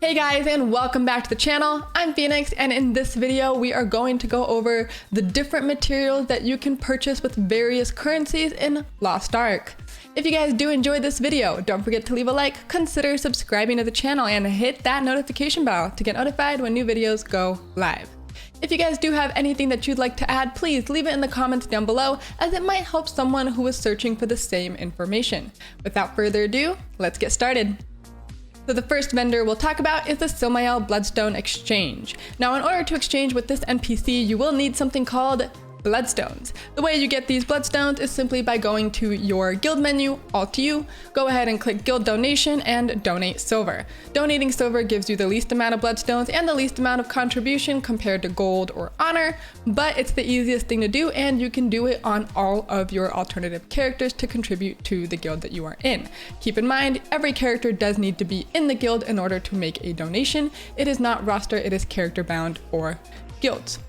Hey guys, and welcome back to the channel. I'm Phoenix, and in this video we are going to go over the different materials that you can purchase with various currencies in Lost Ark. If you guys do enjoy this video, don't forget to leave a like, consider subscribing to the channel, and hit that notification bell to get notified when new videos go live. If you guys do have anything that you'd like to add, please leave it in the comments down below, as it might help someone who is searching for the same information. Without further ado, let's get started. So the first vendor we'll talk about is the Somayal Bloodstone exchange. Now, in order to exchange with this NPC, you will need something called Bloodstones. The way you get these Bloodstones is simply by going to your guild menu, Alt U, go ahead and click Guild Donation and donate silver. Donating silver gives you the least amount of Bloodstones and the least amount of contribution compared to gold or honor, but it's the easiest thing to do, and you can do it on all of your alternative characters to contribute to the guild that you are in. Keep in mind, every character does need to be in the guild in order to make a donation. It is not roster, it is character bound for guilds.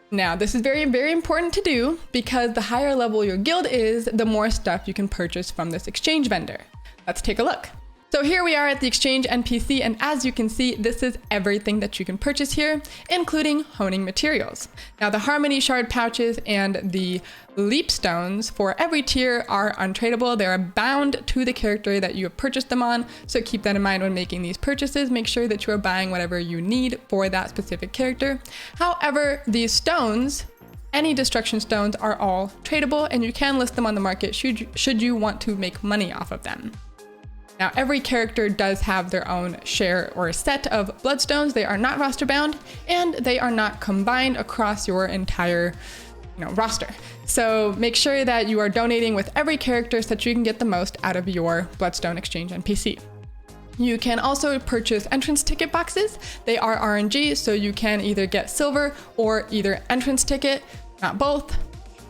Now, this is very, very important to do because the higher level your guild is, the more stuff you can purchase from this exchange vendor. Let's take a look. So here we are at the exchange NPC, and as you can see, this is everything that you can purchase here, including honing materials. Now, the Harmony Shard pouches and the Leap Stones for every tier are untradeable. They are bound to the character that you have purchased them on, so keep that in mind when making these purchases. Make sure that you are buying whatever you need for that specific character. However, these stones, any destruction stones, are all tradable, and you can list them on the market should you want to make money off of them. Now, every character does have their own share or set of Bloodstones. They are not roster bound, and they are not combined across your entire roster. So make sure that you are donating with every character so that you can get the most out of your Bloodstone exchange NPC. You can also purchase entrance ticket boxes. They are RNG, so you can either get silver or either entrance ticket, not both,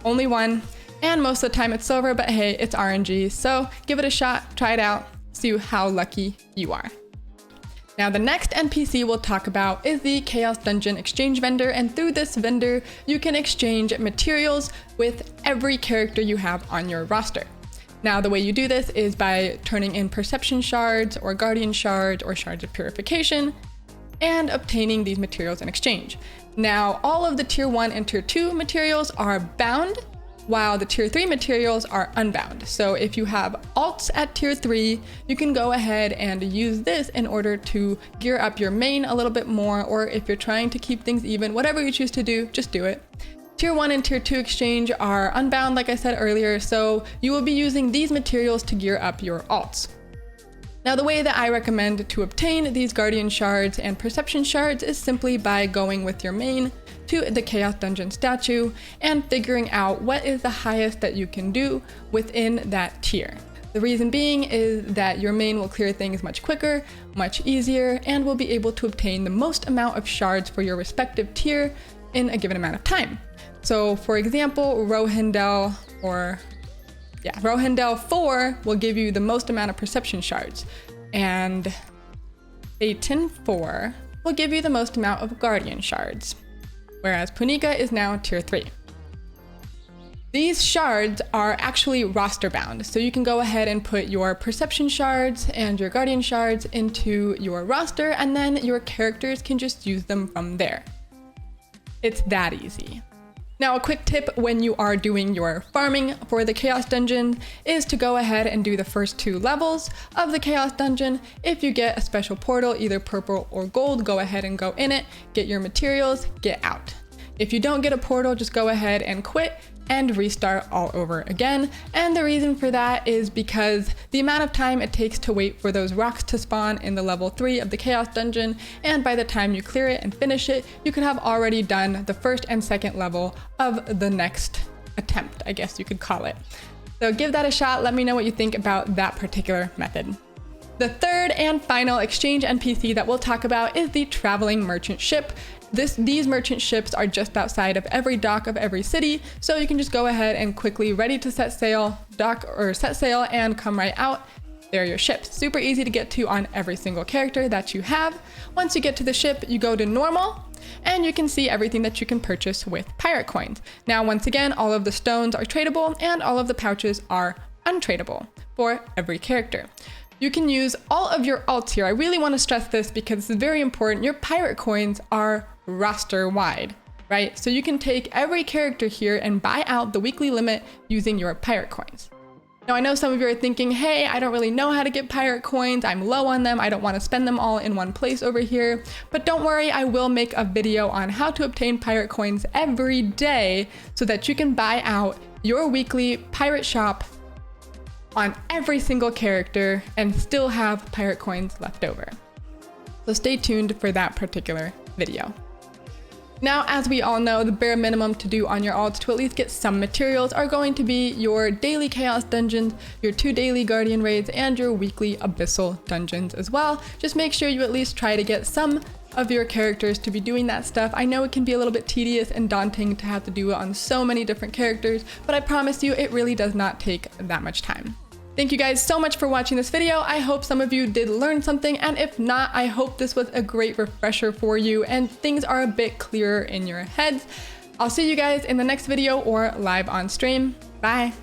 only one. And most of the time it's silver, but hey, it's RNG, so give it a shot, try it out. See how lucky you are. Now, the next NPC we'll talk about is the Chaos Dungeon exchange vendor, and through this vendor you can exchange materials with every character you have on your roster. Now, the way you do this is by turning in perception shards or guardian shards or shards of purification and obtaining these materials in exchange. Now, all of the tier 1 and tier 2 materials are bound, while the tier 3 materials are unbound. So if you have alts at tier 3, you can go ahead and use this in order to gear up your main a little bit more, or if you're trying to keep things even, whatever you choose to do, just do it. Tier 1 and tier 2 exchange are unbound, like I said earlier, so you will be using these materials to gear up your alts. Now, the way that I recommend to obtain these guardian shards and perception shards is simply by going with your main to the Chaos Dungeon statue and figuring out what is the highest that you can do within that tier. The reason being is that your main will clear things much quicker, much easier, and will be able to obtain the most amount of shards for your respective tier in a given amount of time. So for example, Rohindel 4 will give you the most amount of perception shards, and Aten 4 will give you the most amount of guardian shards, whereas Punika is now tier 3. These shards are actually roster bound, so you can go ahead and put your perception shards and your guardian shards into your roster, and then your characters can just use them from there. It's that easy. Now, a quick tip when you are doing your farming for the Chaos Dungeon is to go ahead and do the first 2 levels of the Chaos Dungeon. If you get a special portal, either purple or gold, go ahead and go in it, get your materials, get out. If you don't get a portal, just go ahead and quit and restart all over again. And the reason for that is because the amount of time it takes to wait for those rocks to spawn in the level 3 of the Chaos Dungeon, and by the time you clear it and finish it, you could have already done the first and second level of the next attempt, I guess you could call it. So give that a shot. Let me know what you think about that particular method. The third and final exchange NPC that we'll talk about is the Traveling Merchant Ship. These merchant ships are just outside of every dock of every city, so you can just go ahead and quickly ready to set sail, dock or set sail, and come right out. There are your ships. Super easy to get to on every single character that you have. Once you get to the ship, you go to normal, and you can see everything that you can purchase with pirate coins. Now, once again, all of the stones are tradable, and all of the pouches are untradable for every character. you can use all of your alts here. I really want to stress this because this is very important. Your pirate coins are roster wide, right? So you can take every character here and buy out the weekly limit using your pirate coins. Now I know some of you are thinking, hey, I don't really know how to get pirate coins. I'm low on them. I don't want to spend them all in one place over here. But don't worry, I will make a video on how to obtain pirate coins every day so that you can buy out your weekly pirate shop on every single character and still have pirate coins left over. So stay tuned for that particular video. Now, as we all know, the bare minimum to do on your alts to at least get some materials are going to be your daily chaos dungeons, your 2 daily guardian raids, and your weekly abyssal dungeons as well. Just make sure you at least try to get some of your characters to be doing that stuff. I know it can be a little bit tedious and daunting to have to do it on so many different characters, but I promise you it really does not take that much time. Thank you guys so much for watching this video. I hope some of you did learn something, and if not, I hope this was a great refresher for you and things are a bit clearer in your heads. I'll see you guys in the next video or live on stream. Bye.